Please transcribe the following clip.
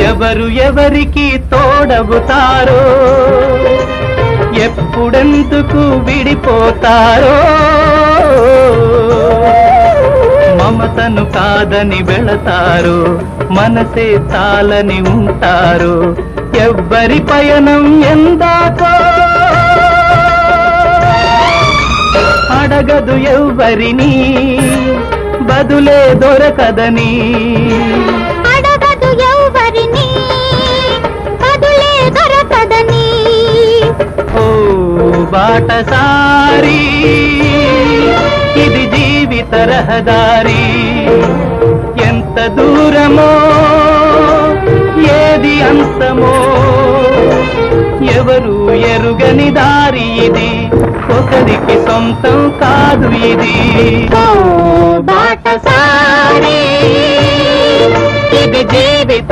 ఎవరు ఎవరికి తోడవుతారో ఎప్పుడెందుకు విడిపోతారో మమతను కాదని వెళతారు మనసే చాలని ఉంటారు ఎవ్వరి పయనం ఎందాకో అడగదు ఎవ్వరిని బదులే దొరకదని అడగదు ఎవ్వరిని బదులే దొరకదని ఓ బాటసారి ఇది జీవిత రహదారి ఎంత దూరమో ఏది అంతమో ఎవరు ఎరుగని దారి ఇది ఒకరికి సొంతం కాదు ఇది ఓ బాటసారి ఇది జీవిత